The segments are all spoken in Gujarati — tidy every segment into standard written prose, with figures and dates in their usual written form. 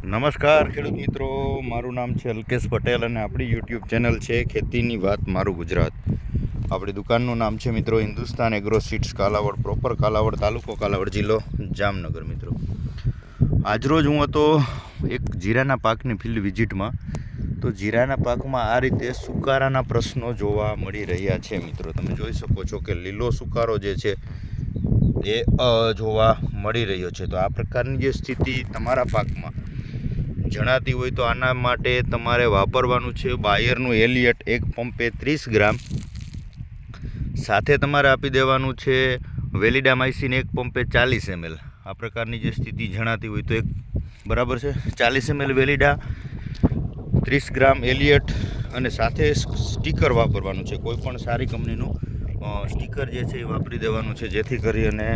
નમસ્કાર ખેડૂત મિત્રો, મારું નામ છે અલ્કેશ પટેલ અને આપણી યુટ્યુબ ચેનલ છે ખેતીની વાત મારું ગુજરાત. આપણી દુકાનનું નામ છે મિત્રો Hindustan agro seeds Kalavad, proper Kalavad, તાલુકો કાલાવડ, જિલ્લો જામનગર. મિત્રો આજરોજ હું હતો એક જીરાના પાકની ફિલ્ડ વિઝિટમાં. તો જીરાના પાકમાં આ રીતે સુકારાના પ્રશ્નો જોવા મળી રહ્યા છે. મિત્રો તમે જોઈ શકો છો કે લીલો સુકારો જે છે એ જોવા મળી રહ્યો છે. તો આ પ્રકારની જે સ્થિતિ તમારા પાકમાં જણાતી હોય તો આના માટે તમારે વાપરવાનું છે બાયરનું એલિયટ 1 પંપે 30 ગ્રામ, સાથે તમારે આપી દેવાનું છે વેલિડામાઇસિન 1 પંપે 40 ml. આ પ્રકારની જે સ્થિતિ જણાતી હોય તો એક બરાબર છે 40 ml વેલિડા, 30 ગ્રામ એલિયટ અને સાથે સ્ટીકર વાપરવાનું છે. કોઈ પણ સારી કંપનીનું સ્ટીકર જે છે એ વાપરી દેવાનું છે, જેથી કરી અને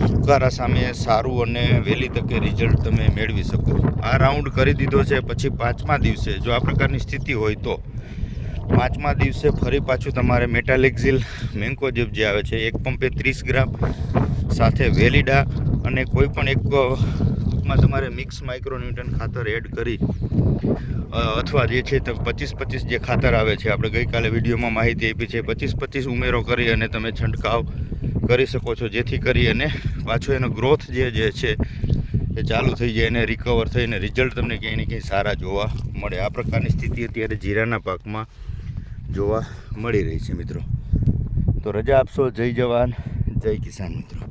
સુકારા સામે સારું અને વહેલી તકે રિઝલ્ટ તમે મેળવી શકો. આ રાઉન્ડ કરી દીધો છે. પછી 5મા દિવસે જો આ પ્રકારની સ્થિતિ હોય તો 5મા દિવસે ફરી પાછું તમારે મેટાલેક્ઝિલ મેન્કોજેબ જે આવે છે 1 પંપે 30 ગ્રામ, સાથે વેલિડા અને કોઈ પણ એક ટૂંકમાં તમારે મિક્સ માઇક્રોન્યુટ્રન ખાતર એડ કરી અથવા જે છે તો 25-25 જે ખાતર આવે છે, આપણે ગઈકાલે વિડીયોમાં માહિતી આપી છે, 25-25 ઉમેરો કરી અને તમે છંટકાવ કરી શકો છો, જેથી કરી અને પાછો એનો ગ્રોથ જે છે એ ચાલુ થઈ જાય અને રિકવર થઈને રિઝલ્ટ તમને ક્યાંય ને ક્યાંય સારા જોવા મળે. આ પ્રકારની સ્થિતિ અત્યારે જીરાના પાકમાં જોવા મળી રહી છે. મિત્રો તો રજા આપશો. જય જવાન, જય કિસાન. મિત્રો